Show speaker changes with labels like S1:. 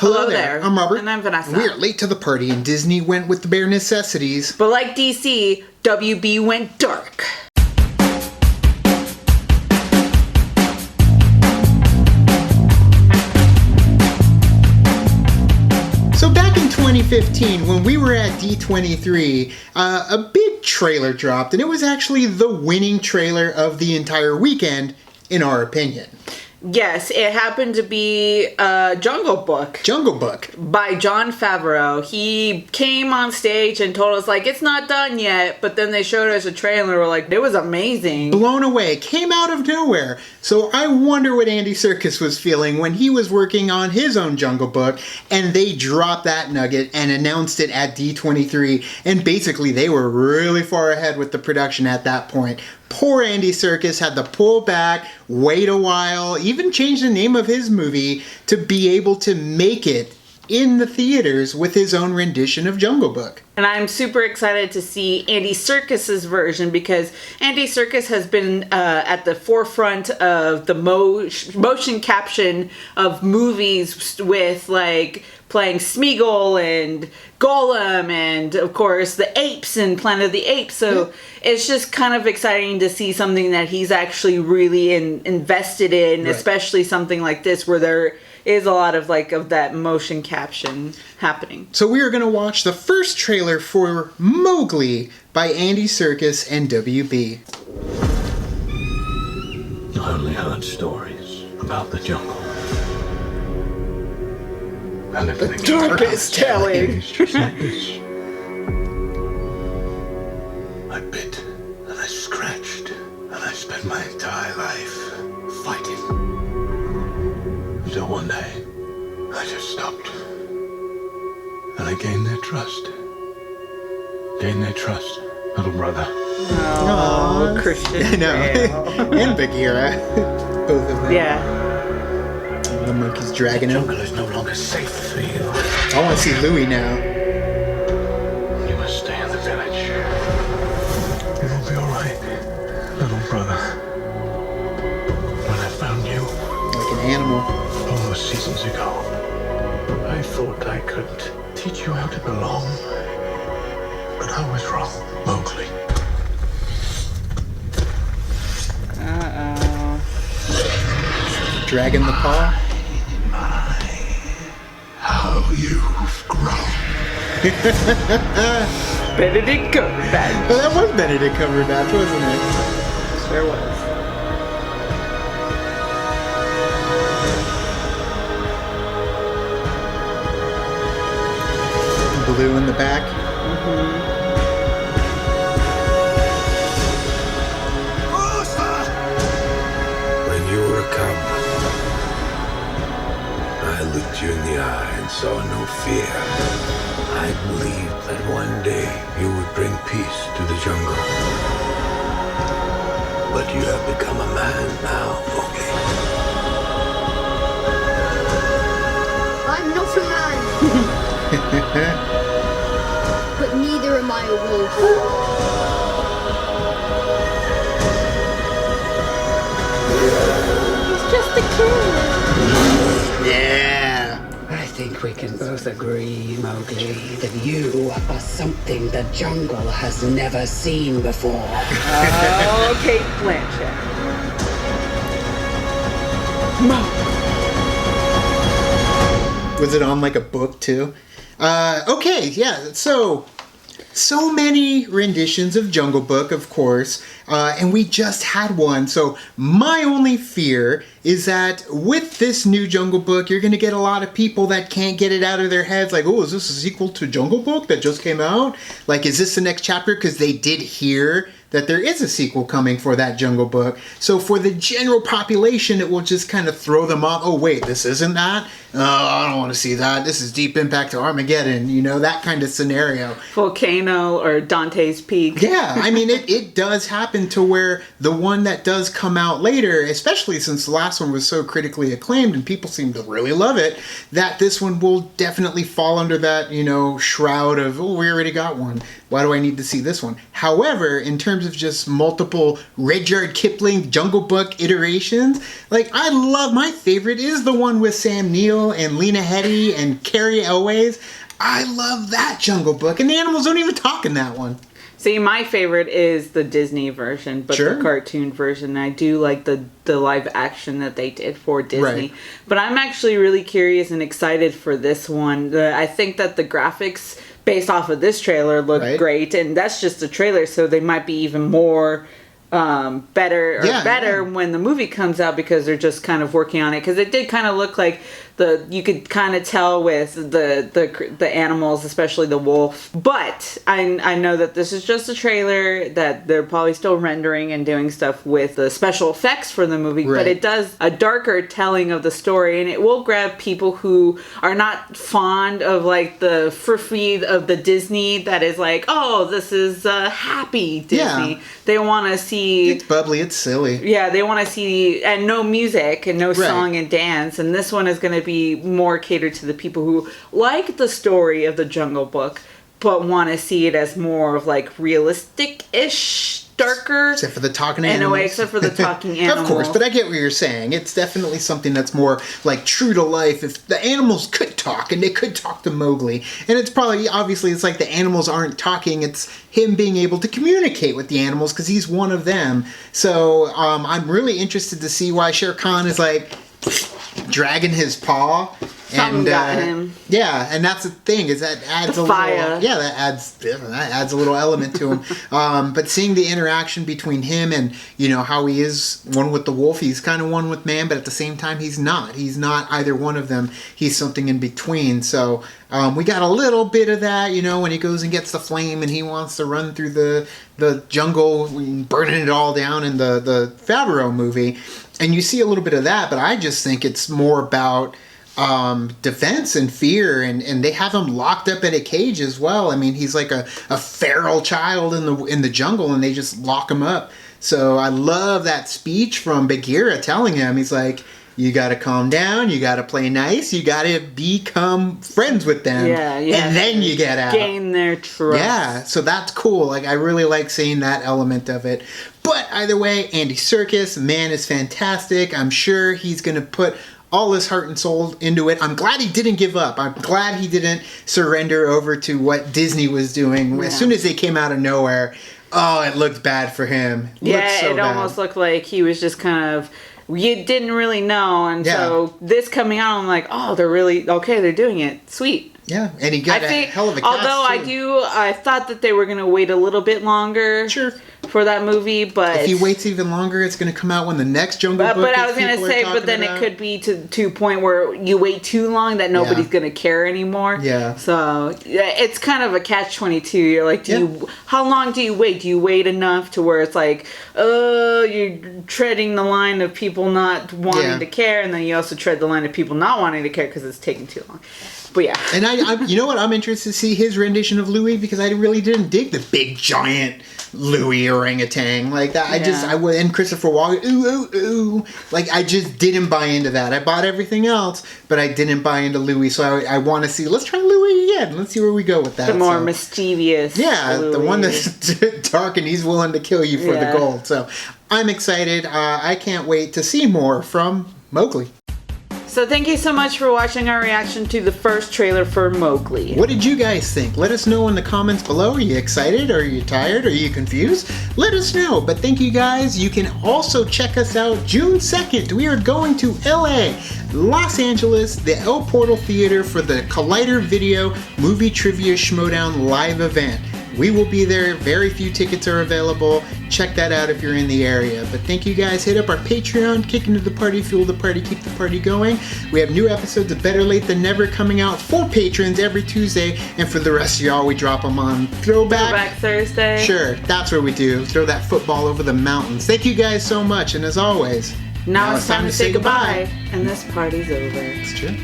S1: Hello there.
S2: I'm Robert.
S1: And I'm Vanessa.
S2: We're late to the party, and Disney went with the bare necessities.
S1: But like DC, WB went dark.
S2: So back in 2015, when we were at D23, a big trailer dropped, and it was actually the winning trailer of the entire weekend, in our opinion.
S1: Yes, it happened to be Jungle Book.
S2: Jungle Book.
S1: By Jon Favreau. He came on stage and told us, like, it's not done yet, but then they showed us a trailer, we're like, it was amazing.
S2: Blown away. Came out of nowhere. So I wonder what Andy Serkis was feeling when he was working on his own Jungle Book, and they dropped that nugget and announced it at D23, and basically they were really far ahead with the production at that point. Poor Andy Serkis had to pull back, wait a while, even change the name of his movie to be able to make it in the theaters with his own rendition of Jungle Book.
S1: And I'm super excited to see Andy Serkis's version because Andy Serkis has been at the forefront of the motion caption of movies with, like, playing Smeagol and Gollum and, of course, the apes in Planet of the Apes. So it's just kind of exciting to see something that he's actually really invested in, right. Especially something like this where there is a lot of, like, of that motion caption happening.
S2: So we are going to watch the first trailer for Mowgli by Andy Serkis and WB.
S3: I only heard stories about the jungle. And
S1: the darkest telling.
S3: It's just like this. I bit and I scratched and I spent my entire life fighting. Until one day, I just stopped. And I gained their trust. Gained their trust, little brother.
S1: Oh, Christian.
S2: I know. And Bagheera. Both of them.
S1: Yeah.
S2: The monkey's dragging him.
S3: The jungle is no longer safe for you.
S2: I want to see Louie now.
S3: You must stay in the village. You will be alright, little brother. When I found you,
S2: like an animal,
S3: all those seasons ago, I thought I could teach you how to belong. But I was wrong, Mowgli.
S1: Uh-oh.
S2: Dragging the paw.
S3: How you've grown.
S1: Benedict Cumberbatch.
S2: Well, that was Benedict Cumberbatch, wasn't it?
S1: Sure was.
S2: Blue in the back.
S1: Mm-hmm.
S3: When you were a cub, I looked you in the eye and saw no fear. I believed that one day you would bring peace to the jungle. But you have become a man now, Mowgli.
S4: I'm not a man. But neither am I a wolf. He's just a kid.
S2: Yeah.
S5: I think we can both agree, Mowgli, that you are something the jungle has never seen before.
S1: Oh, Kate Blanchett.
S2: Was it on like a book too? Okay, yeah. So many renditions of Jungle Book, of course, and we just had one. So my only fear is that with this new Jungle Book, you're going to get a lot of people that can't get it out of their heads. Like, oh, is this a sequel to Jungle Book that just came out? Like, is this the next chapter? Because they did hear that there is a sequel coming for that Jungle Book. So for the general population, it will just kind of throw them off. Oh, wait, this isn't that? Oh, I don't want to see that. This is Deep Impact to Armageddon. You know, that kind of scenario.
S1: Volcano or Dante's Peak.
S2: Yeah, I mean, it does happen to where the one that does come out later, especially since the last one was so critically acclaimed and people seem to really love it, that this one will definitely fall under that, you know, shroud of, oh, we already got one. Why do I need to see this one? However, in terms of just multiple Rudyard Kipling Jungle Book iterations, like, I love, my favorite is the one with Sam Neill O'Neill and Lena Headey and Carrie Elways. I love that Jungle Book, and the animals don't even talk in that one.
S1: See, my favorite is the Disney version, but
S2: Sure.
S1: the cartoon version. I do like the live action that they did for Disney.
S2: Right.
S1: But I'm actually really curious and excited for this one. I think that the graphics based off of this trailer look
S2: Right.
S1: great, and that's just a trailer, so they might be even more better when the movie comes out, because they're just kind of working on it. Because it did kind of look like you could kind of tell with the animals, especially the wolf. But I know that this is just a trailer, that they're probably still rendering and doing stuff with the special effects for the movie.
S2: Right.
S1: But it does a darker telling of the story, and it will grab people who are not fond of like the free of the Disney that is like, oh, this is happy Disney.
S2: Yeah.
S1: They want to see.
S2: It's bubbly, it's silly.
S1: Yeah, they want to see, and no music and no
S2: Right.
S1: song and dance. And this one is going to be more catered to the people who like the story of the Jungle Book, but want to see it as more of like realistic-ish, darker.
S2: Except for the talking
S1: In
S2: animals.
S1: a way, except for the talking animals.
S2: Of course, but I get what you're saying. It's definitely something that's more like true to life. If the animals could talk, and they could talk to Mowgli, and it's probably, obviously, it's like the animals aren't talking, it's him being able to communicate with the animals because he's one of them. So I'm really interested to see why Shere Khan is like dragging his paw.
S1: Something got him.
S2: Yeah, and that's the thing, is that adds
S1: The
S2: a
S1: fire.
S2: little. Yeah, that adds a little element to him. But seeing the interaction between him and how he is one with the wolf, he's kind of one with man, but at the same time he's not. He's not either one of them. He's something in between. So we got a little bit of that, when he goes and gets the flame and he wants to run through the jungle, burning it all down in the Favreau movie, and you see a little bit of that. But I just think it's more about defense and fear, and they have him locked up in a cage as well. I mean, he's like a feral child in the jungle, and they just lock him up. So I love that speech from Bagheera telling him, he's like, you got to calm down, you got to play nice, you got to become friends with them, and then you get out.
S1: Gain their trust.
S2: Yeah, so that's cool. Like, I really like seeing that element of it. But either way, Andy Serkis, man, is fantastic. I'm sure he's going to put all his heart and soul into it. I'm glad he didn't give up. I'm glad he didn't surrender over to what Disney was doing.
S1: Yeah.
S2: As soon as they came out of nowhere, it looked bad for him.
S1: It almost looked like he was just kind of, you didn't really know. And so this coming out, I'm like, oh, they're really, okay, they're doing it. Sweet.
S2: Yeah, and he got a hell of a cast,
S1: although
S2: too.
S1: I thought that they were going to wait a little bit longer.
S2: Sure.
S1: For that movie, but
S2: if he waits even longer, it's going to come out when the next Jungle Book.
S1: But I was going to say, but then it could be to a point where you wait too long that nobody's going to care anymore.
S2: Yeah.
S1: So it's kind of a catch-22. You're like, how long do you wait? Do you wait enough to where it's like, you're treading the line of people not wanting to care, and then you also tread the line of people not wanting to care because it's taking too long. But yeah.
S2: And I you know what? I'm interested to see his rendition of Louie, because I really didn't dig the big giant Louie orangutan like that. And Christopher Walken, ooh. Like, I just didn't buy into that. I bought everything else, but I didn't buy into Louie. So I want to see, let's try Louie again. Let's see where we go with that.
S1: The more mischievous.
S2: Yeah,
S1: Louie.
S2: the one that's dark and he's willing to kill you for the gold. So I'm excited. I can't wait to see more from Mowgli.
S1: So thank you so much for watching our reaction to the first trailer for Mowgli.
S2: What did you guys think? Let us know in the comments below. Are you excited? Are you tired? Are you confused? Let us know. But thank you guys. You can also check us out June 2nd. We are going to LA, Los Angeles, the El Portal Theater for the Collider Video Movie Trivia Schmodown live event. We will be there. Very few tickets are available. Check that out if you're in the area. But thank you guys. Hit up our Patreon, kick into the party, fuel the party, keep the party going. We have new episodes of Better Late Than Never coming out for patrons every Tuesday. And for the rest of y'all, we drop them on Throwback
S1: Thursday.
S2: Sure, that's what we do. Throw that football over the mountains. Thank you guys so much. And as always,
S1: now it's time to say goodbye. And this party's over.
S2: It's true.